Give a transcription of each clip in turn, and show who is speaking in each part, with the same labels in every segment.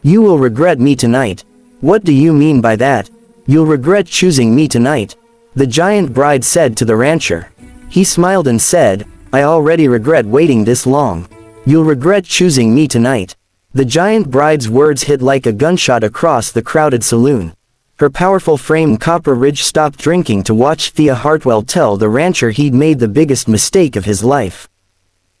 Speaker 1: You will regret me tonight. What do you mean by that? You'll regret choosing me tonight, the giant bride said to the rancher. He smiled and said, I already regret waiting this long. You'll regret choosing me tonight. The giant bride's words hit like a gunshot across the crowded saloon. Her powerful frame Copperidge stopped drinking to watch Thea Hartwell tell the rancher he'd made the biggest mistake of his life.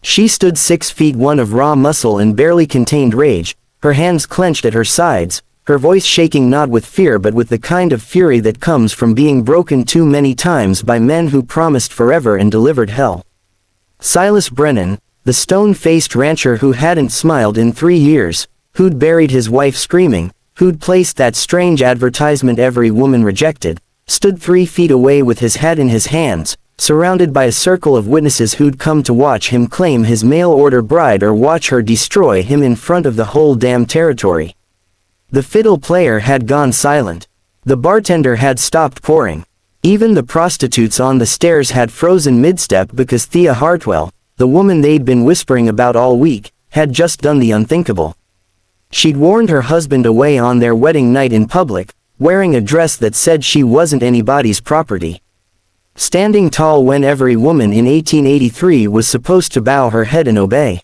Speaker 1: She stood 6 feet 1 of raw muscle and barely contained rage, her hands clenched at her sides, her voice shaking not with fear but with the kind of fury that comes from being broken too many times by men who promised forever and delivered hell. Silas Brennan, the stone-faced rancher who hadn't smiled in 3 years, who'd buried his wife screaming, who'd placed that strange advertisement every woman rejected, stood 3 feet away with his hat in his hands, surrounded by a circle of witnesses who'd come to watch him claim his mail-order bride or watch her destroy him in front of the whole damn territory. The fiddle player had gone silent. The bartender had stopped pouring. Even the prostitutes on the stairs had frozen mid-step because Thea Hartwell, the woman they'd been whispering about all week, had just done the unthinkable. She'd warned her husband away on their wedding night in public, wearing a dress that said she wasn't anybody's property. Standing tall when every woman in 1883 was supposed to bow her head and obey.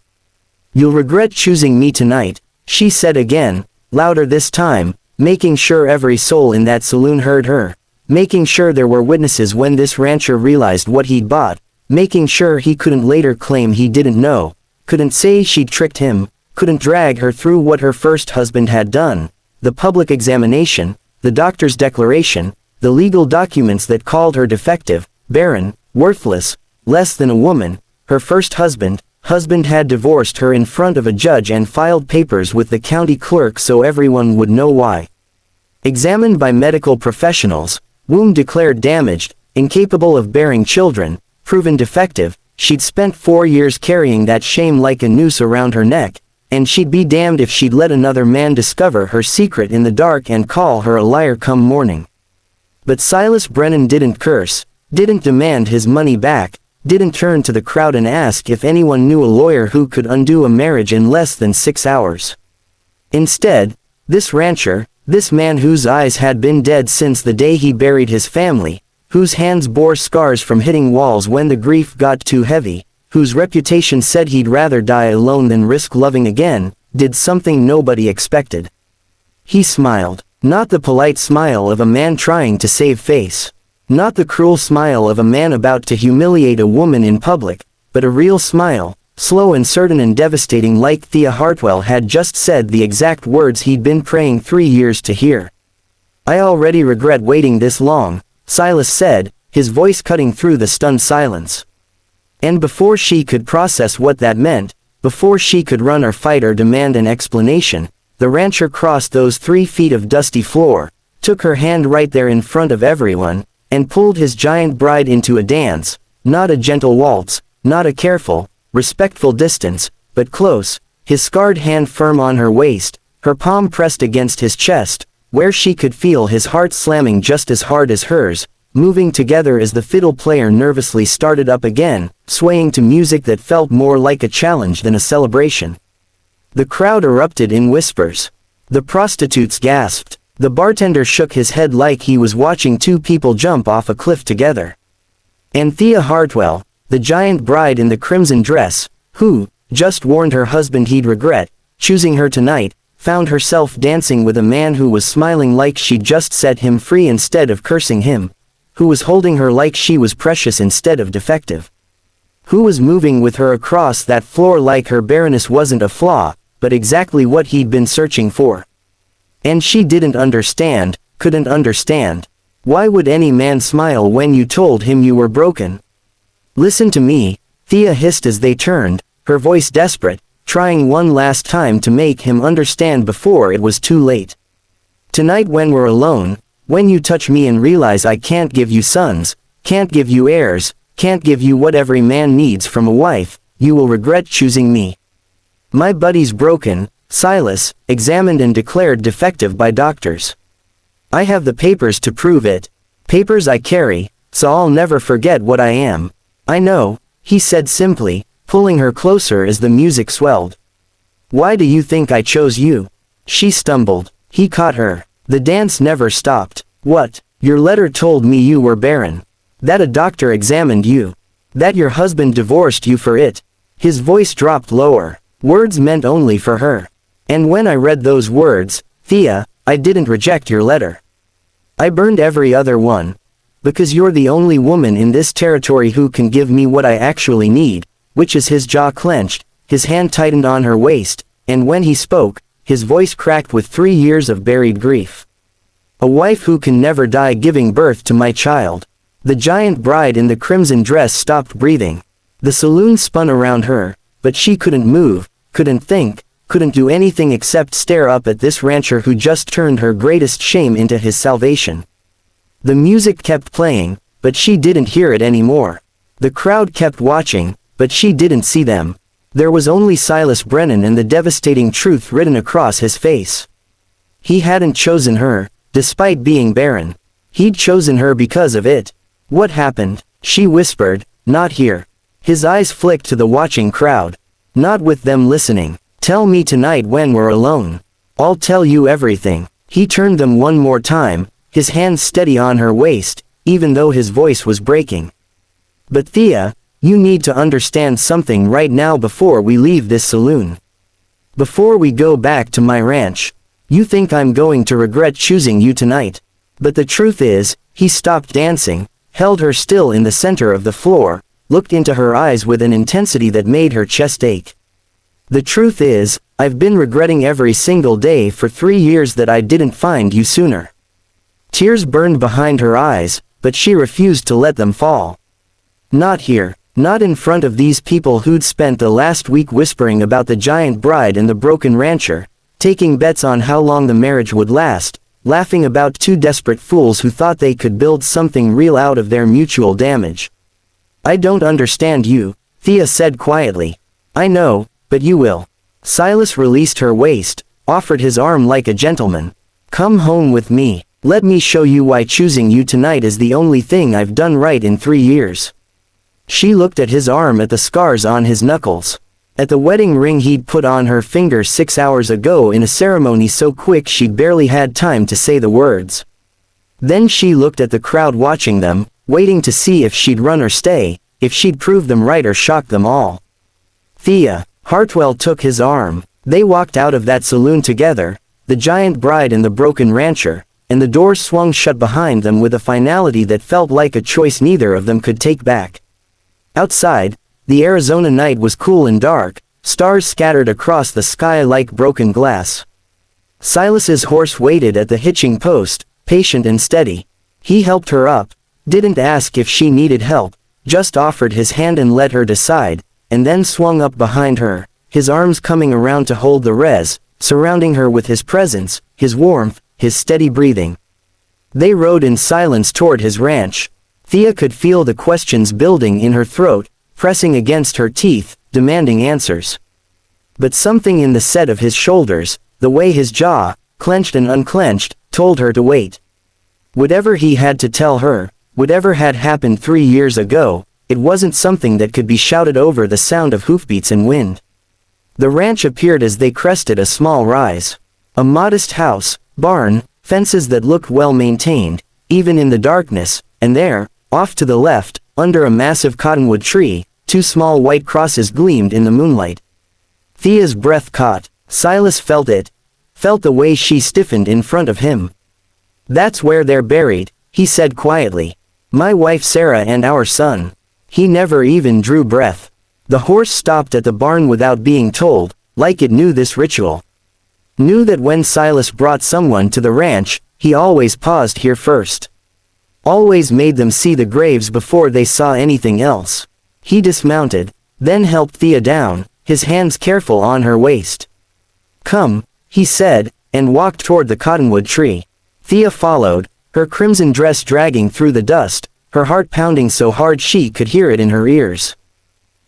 Speaker 1: You'll regret choosing me tonight, she said again, louder this time, making sure every soul in that saloon heard her, making sure there were witnesses when this rancher realized what he'd bought, making sure he couldn't later claim he didn't know, couldn't say she'd tricked him, couldn't drag her through what her first husband had done, the public examination, the doctor's declaration, the legal documents that called her defective, barren, worthless, less than a woman. Her first husband had divorced her in front of a judge and filed papers with the county clerk so everyone would know why. Examined by medical professionals, womb declared damaged, incapable of bearing children, proven defective, she'd spent 4 years carrying that shame like a noose around her neck, and she'd be damned if she'd let another man discover her secret in the dark and call her a liar come morning. But Silas Brennan didn't curse, didn't demand his money back, didn't turn to the crowd and ask if anyone knew a lawyer who could undo a marriage in less than 6 hours. Instead, this rancher, this man whose eyes had been dead since the day he buried his family, whose hands bore scars from hitting walls when the grief got too heavy, whose reputation said he'd rather die alone than risk loving again, did something nobody expected. He smiled, not the polite smile of a man trying to save face. Not the cruel smile of a man about to humiliate a woman in public, but a real smile, slow and certain and devastating like Thea Hartwell had just said the exact words he'd been praying 3 years to hear. I already regret waiting this long, Silas said, his voice cutting through the stunned silence. And before she could process what that meant, before she could run or fight or demand an explanation, the rancher crossed those 3 feet of dusty floor, took her hand right there in front of everyone, and pulled his giant bride into a dance, not a gentle waltz, not a careful, respectful distance, but close, his scarred hand firm on her waist, her palm pressed against his chest, where she could feel his heart slamming just as hard as hers, moving together as the fiddle player nervously started up again, swaying to music that felt more like a challenge than a celebration. The crowd erupted in whispers. The prostitutes gasped. The bartender shook his head like he was watching 2 people jump off a cliff together. And Thea Hartwell, the giant bride in the crimson dress, who, just warned her husband he'd regret choosing her tonight, found herself dancing with a man who was smiling like she'd just set him free instead of cursing him, who was holding her like she was precious instead of defective, who was moving with her across that floor like her barrenness wasn't a flaw, but exactly what he'd been searching for. And she didn't understand, couldn't understand. Why would any man smile when you told him you were broken? Listen to me, Thea hissed as they turned, her voice desperate, trying one last time to make him understand before it was too late. Tonight when we're alone, when you touch me and realize I can't give you sons, can't give you heirs, can't give you what every man needs from a wife, you will regret choosing me. My buddy's broken, Silas, examined and declared defective by doctors. I have the papers to prove it, papers I carry, so I'll never forget what I am. I know, he said simply, pulling her closer as the music swelled. Why do you think I chose you? She stumbled. He caught her. The dance never stopped. What? Your letter told me you were barren. That a doctor examined you. That your husband divorced you for it. His voice dropped lower. Words meant only for her. And when I read those words, Thea, I didn't reject your letter. I burned every other one. Because you're the only woman in this territory who can give me what I actually need, which is. His jaw clenched, his hand tightened on her waist, and when he spoke, his voice cracked with 3 years of buried grief. A wife who can never die giving birth to my child. The giant bride in the crimson dress stopped breathing. The saloon spun around her, but she couldn't move, couldn't think, couldn't do anything except stare up at this rancher who just turned her greatest shame into his salvation. The music kept playing, but she didn't hear it anymore. The crowd kept watching, but she didn't see them. There was only Silas Brennan and the devastating truth written across his face. He hadn't chosen her, despite being barren. He'd chosen her because of it. What happened? She whispered, not here. His eyes flicked to the watching crowd. Not with them listening. Tell me tonight when we're alone. I'll tell you everything. He turned them one more time, his hands steady on her waist, even though his voice was breaking. But Thea, you need to understand something right now before we leave this saloon. Before we go back to my ranch. You think I'm going to regret choosing you tonight. But the truth is, he stopped dancing, held her still in the center of the floor, looked into her eyes with an intensity that made her chest ache. The truth is, I've been regretting every single day for 3 years that I didn't find you sooner. Tears burned behind her eyes, but she refused to let them fall. Not here, not in front of these people who'd spent the last week whispering about the giant bride and the broken rancher, taking bets on how long the marriage would last, laughing about 2 desperate fools who thought they could build something real out of their mutual damage. I don't understand you, Thea said quietly. I know, but you will. Silas released her waist, offered his arm like a gentleman. Come home with me. Let me show you why choosing you tonight is the only thing I've done right in 3 years. She looked at his arm, at the scars on his knuckles. At the wedding ring he'd put on her finger 6 hours ago in a ceremony so quick she'd barely had time to say the words. Then she looked at the crowd watching them, waiting to see if she'd run or stay, if she'd prove them right or shock them all. Thea, Hartwell took his arm. They walked out of that saloon together, the giant bride and the broken rancher, and the door swung shut behind them with a finality that felt like a choice neither of them could take back. Outside, the Arizona night was cool and dark, stars scattered across the sky like broken glass. Silas's horse waited at the hitching post, patient and steady. He helped her up, didn't ask if she needed help, just offered his hand and let her decide, and then swung up behind her, his arms coming around to hold the res, surrounding her with his presence, his warmth, his steady breathing. They rode in silence toward his ranch. Thea could feel the questions building in her throat, pressing against her teeth, demanding answers. But something in the set of his shoulders, the way his jaw, clenched and unclenched, told her to wait. Whatever he had to tell her, whatever had happened 3 years ago, it wasn't something that could be shouted over the sound of hoofbeats and wind. The ranch appeared as they crested a small rise. A modest house, barn, fences that looked well maintained, even in the darkness, and there, off to the left, under a massive cottonwood tree, 2 small white crosses gleamed in the moonlight. Thea's breath caught. Silas felt it. Felt the way she stiffened in front of him. That's where they're buried, he said quietly. My wife Sarah and our son. He never even drew breath. The horse stopped at the barn without being told, like it knew this ritual. Knew that when Silas brought someone to the ranch, he always paused here first. Always made them see the graves before they saw anything else. He dismounted, then helped Thea down, his hands careful on her waist. Come, he said, and walked toward the cottonwood tree. Thea followed, her crimson dress dragging through the dust, her heart pounding so hard she could hear it in her ears.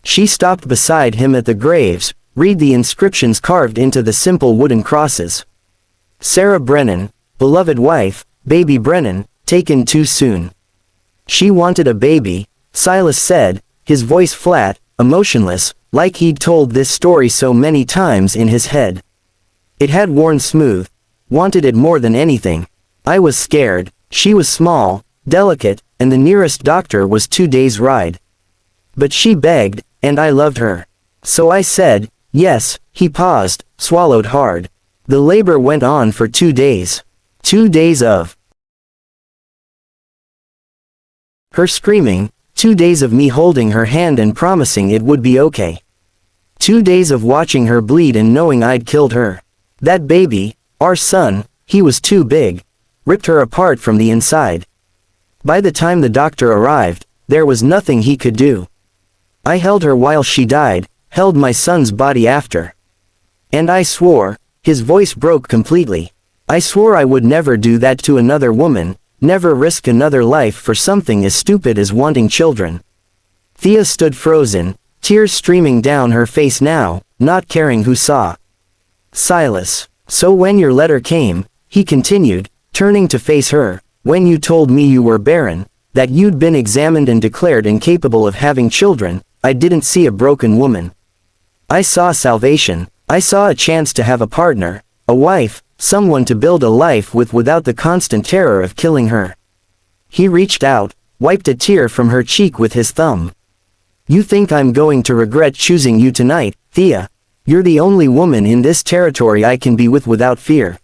Speaker 1: She stopped beside him at the graves, read the inscriptions carved into the simple wooden crosses. Sarah Brennan, beloved wife, baby Brennan, taken too soon. She wanted a baby, Silas said, his voice flat, emotionless, like he'd told this story so many times in his head. It had worn smooth. Wanted it more than anything. I was scared. She was small, delicate, and the nearest doctor was 2 days' ride. But she begged, and I loved her. So I said, yes. He paused, swallowed hard. The labor went on for 2 days. 2 days of her screaming, 2 days of me holding her hand and promising it would be okay. 2 days of watching her bleed and knowing I'd killed her. That baby, our son, he was too big. Ripped her apart from the inside. By the time the doctor arrived, there was nothing he could do. I held her while she died, held my son's body after. And I swore, his voice broke completely. I swore I would never do that to another woman, never risk another life for something as stupid as wanting children. Thea stood frozen, tears streaming down her face now, not caring who saw. Silas. So when your letter came, he continued, turning to face her, when you told me you were barren, that you'd been examined and declared incapable of having children, I didn't see a broken woman. I saw salvation. I saw a chance to have a partner, a wife, someone to build a life with without the constant terror of killing her. He reached out, wiped a tear from her cheek with his thumb. You think I'm going to regret choosing you tonight, Thea? You're the only woman in this territory I can be with without fear.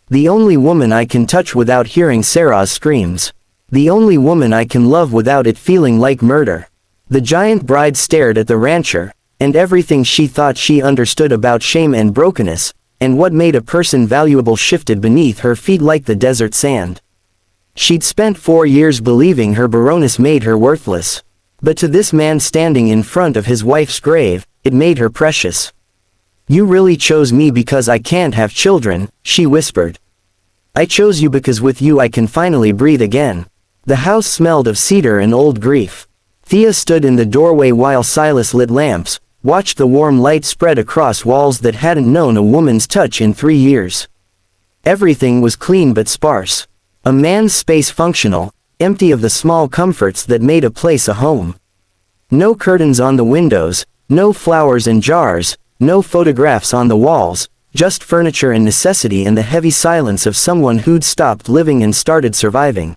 Speaker 1: The only woman I can touch without hearing Sarah's screams. The only woman I can love without it feeling like murder. The giant bride stared at the rancher, and everything she thought she understood about shame and brokenness, and what made a person valuable shifted beneath her feet like the desert sand. She'd spent 4 years believing her baroness made her worthless. But to this man standing in front of his wife's grave, it made her precious. You really chose me because I can't have children, she whispered. I chose you because with you I can finally breathe again. The house smelled of cedar and old grief. Thea stood in the doorway while Silas lit lamps, watched the warm light spread across walls that hadn't known a woman's touch in 3 years. Everything was clean but sparse. A man's space functional, empty of the small comforts that made a place a home. No curtains on the windows, no flowers and jars, no photographs on the walls, just furniture and necessity and the heavy silence of someone who'd stopped living and started surviving.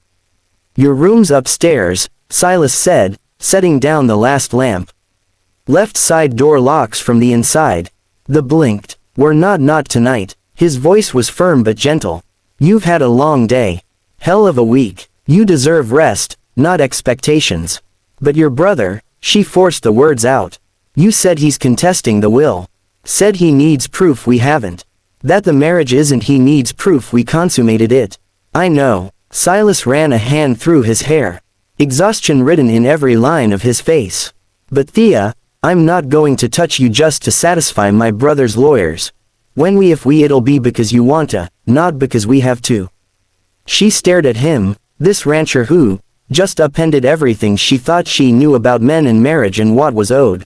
Speaker 1: Your room's upstairs, Silas said, setting down the last lamp. Left side door locks from the inside. The blinked. We're not tonight. His voice was firm but gentle. You've had a long day. Hell of a week. You deserve rest, not expectations. But your brother, she forced the words out. You said he's contesting the will. Said he needs proof we haven't. That the marriage isn't he needs proof we consummated it. I know. Silas ran a hand through his hair. Exhaustion written in every line of his face. But Thea, I'm not going to touch you just to satisfy my brother's lawyers. If we it'll be because you want to, not because we have to. She stared at him, this rancher who, just upended everything she thought she knew about men and marriage and what was owed.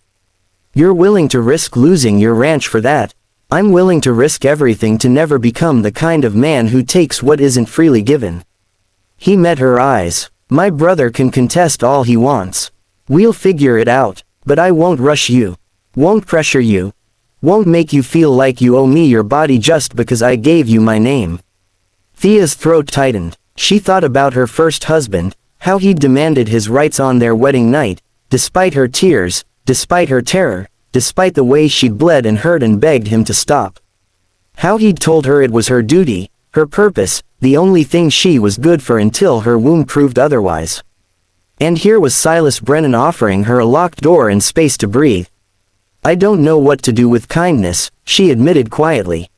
Speaker 1: You're willing to risk losing your ranch for that. I'm willing to risk everything to never become the kind of man who takes what isn't freely given. He met her eyes. My brother can contest all he wants. We'll figure it out. But I won't rush you. Won't pressure you. Won't make you feel like you owe me your body just because I gave you my name. Thea's throat tightened. She thought about her first husband, how he'd demanded his rights on their wedding night, despite her tears, despite her terror, despite the way she'd bled and hurt and begged him to stop. How he'd told her it was her duty, her purpose, the only thing she was good for until her womb proved otherwise. And here was Silas Brennan offering her a locked door and space to breathe. I don't know what to do with kindness, she admitted quietly.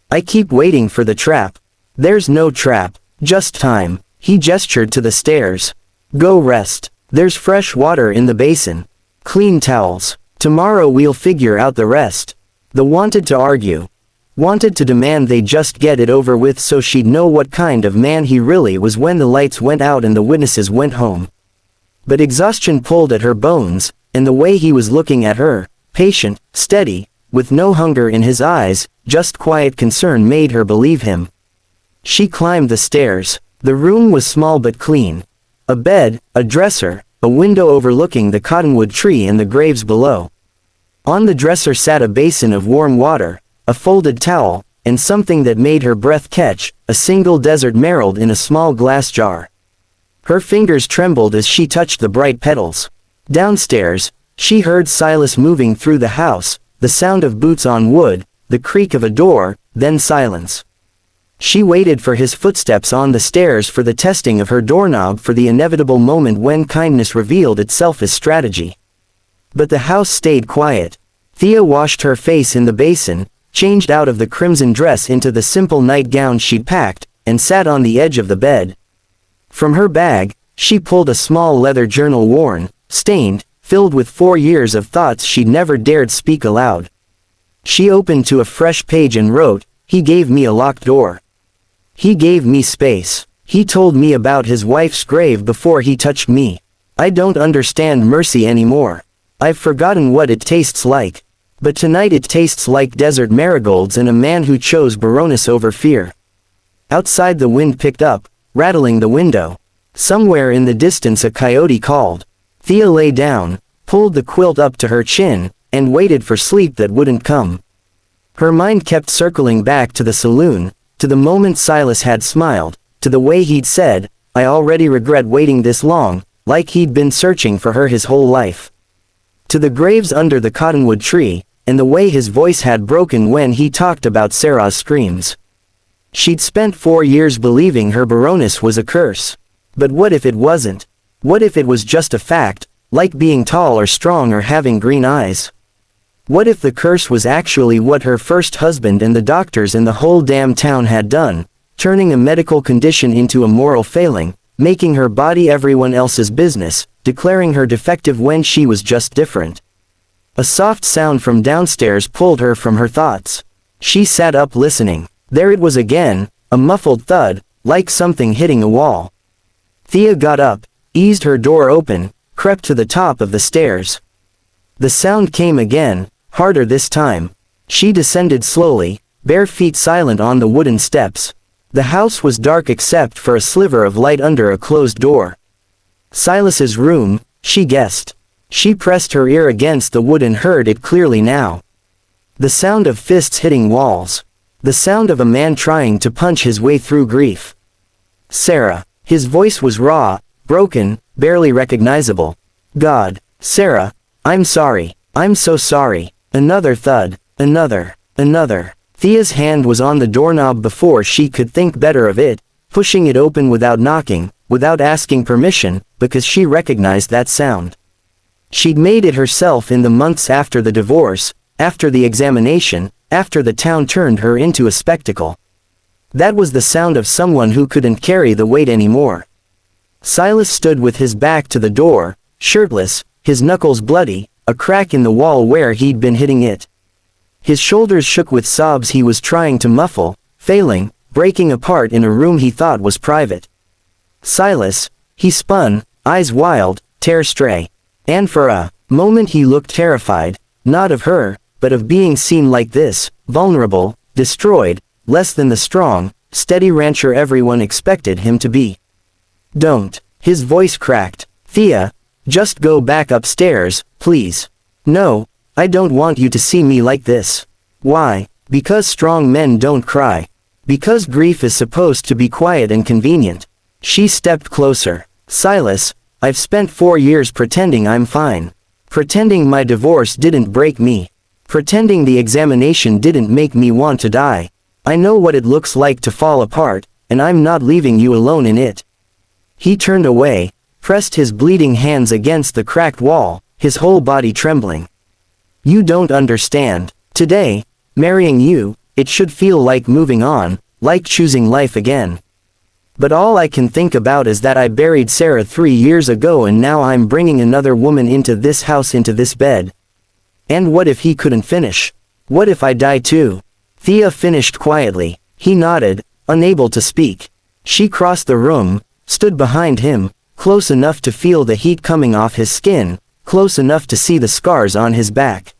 Speaker 1: I keep waiting for the trap. There's no trap, just time. He gestured to the stairs. Go rest. There's fresh water in the basin. Clean towels. Tomorrow we'll figure out the rest. The wanted to argue. Wanted to demand they just get it over with so she'd know what kind of man he really was when the lights went out and the witnesses went home. But exhaustion pulled at her bones, and the way he was looking at her, patient, steady, with no hunger in his eyes, just quiet concern made her believe him. She climbed the stairs. The room was small but clean. A bed, a dresser, a window overlooking the cottonwood tree and the graves below. On the dresser sat a basin of warm water, a folded towel, and something that made her breath catch, a single desert emerald in a small glass jar. Her fingers trembled as she touched the bright petals. Downstairs, she heard Silas moving through the house, the sound of boots on wood, the creak of a door, then silence. She waited for his footsteps on the stairs, for the testing of her doorknob, for the inevitable moment when kindness revealed itself as strategy. But the house stayed quiet. Thea washed her face in the basin, changed out of the crimson dress into the simple nightgown she'd packed, and sat on the edge of the bed. From her bag, she pulled a small leather journal, worn, stained, filled with 4 years of thoughts she'd never dared speak aloud. She opened to a fresh page and wrote, "He gave me a locked door. He gave me space. He told me about his wife's grave before he touched me. I don't understand mercy anymore. I've forgotten what it tastes like. But tonight it tastes like desert marigolds and a man who chose Baroness over fear." Outside, the wind picked up, rattling the window. Somewhere in the distance a coyote called. Thea lay down, pulled the quilt up to her chin, and waited for sleep that wouldn't come. Her mind kept circling back to the saloon, to the moment Silas had smiled, to the way he'd said, "I already regret waiting this long," like he'd been searching for her his whole life. To the graves under the cottonwood tree, and the way his voice had broken when he talked about Sarah's screams. She'd spent 4 years believing her Baroness was a curse. But what if it wasn't? What if it was just a fact, like being tall or strong or having green eyes? What if the curse was actually what her first husband and the doctors and the whole damn town had done, turning a medical condition into a moral failing, making her body everyone else's business, declaring her defective when she was just different? A soft sound from downstairs pulled her from her thoughts. She sat up, listening. There it was again, a muffled thud, like something hitting a wall. Thea got up, eased her door open, crept to the top of the stairs. The sound came again, harder this time. She descended slowly, bare feet silent on the wooden steps. The house was dark except for a sliver of light under a closed door. Silas's room, she guessed. She pressed her ear against the wood and heard it clearly now. The sound of fists hitting walls. The sound of a man trying to punch his way through grief. "Sarah." His voice was raw, broken, barely recognizable. "God, Sarah, I'm sorry. I'm so sorry." Another thud. Another. Thea's hand was on the doorknob before she could think better of it, pushing it open without knocking, without asking permission, because she recognized that sound. She'd made it herself in the months after the divorce, after the examination, after the town turned her into a spectacle. That was the sound of someone who couldn't carry the weight anymore. Silas stood with his back to the door, shirtless, his knuckles bloody, a crack in the wall where he'd been hitting it. His shoulders shook with sobs he was trying to muffle, failing, breaking apart in a room he thought was private. "Silas," he spun, eyes wild, tear stray. And for a moment he looked terrified, not of her, but of being seen like this, vulnerable, destroyed, less than the strong, steady rancher everyone expected him to be. "Don't." His voice cracked. "Thea, just go back upstairs, please. No, I don't want you to see me like this." "Why?" "Because strong men don't cry. Because grief is supposed to be quiet and convenient." She stepped closer. "Silas, I've spent 4 years pretending I'm fine. Pretending my divorce didn't break me. Pretending the examination didn't make me want to die. I know what it looks like to fall apart, and I'm not leaving you alone in it." He turned away, pressed his bleeding hands against the cracked wall, his whole body trembling. "You don't understand. Today, marrying you, it should feel like moving on, like choosing life again. But all I can think about is that I buried Sarah 3 years ago and now I'm bringing another woman into this house, into this bed. And what if he couldn't finish? What if I die too?" Thea finished quietly. He nodded, unable to speak. She crossed the room, stood behind him, close enough to feel the heat coming off his skin, close enough to see the scars on his back.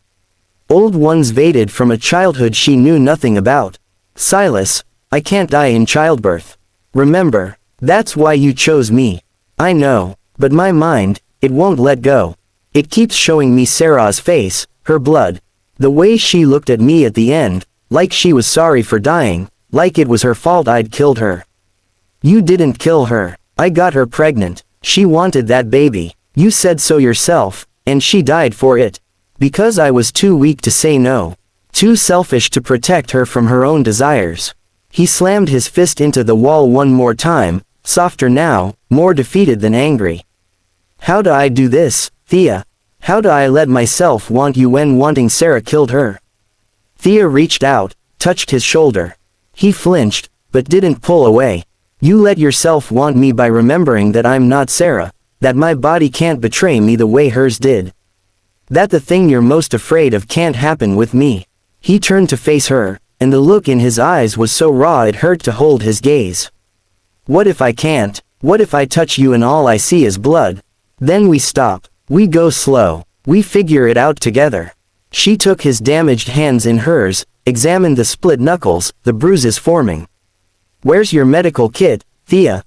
Speaker 1: Old ones faded from a childhood she knew nothing about. "Silas, I can't die in childbirth. Remember, that's why you chose me. I know, but my mind, it won't let go. It keeps showing me Sarah's face, her blood. The way she looked at me at the end, like she was sorry for dying, like it was her fault I'd killed her. You didn't kill her. I got her pregnant. She wanted that baby. You said so yourself, and she died for it. Because I was too weak to say no. Too selfish to protect her from her own desires. He slammed his fist into the wall one more time, softer now, more defeated than angry. How do I do this, Thea? How do I let myself want you when wanting Sarah killed her? Thea reached out, touched his shoulder. He flinched, but didn't pull away. You let yourself want me by remembering that I'm not Sarah, that my body can't betray me the way hers did. That the thing you're most afraid of can't happen with me. He turned to face her, and the look in his eyes was so raw it hurt to hold his gaze. What if I can't? What if I touch you and all I see is blood? Then we stop. We go slow. We figure it out together. She took his damaged hands in hers, examined the split knuckles, the bruises forming. Where's your medical kit, Thea?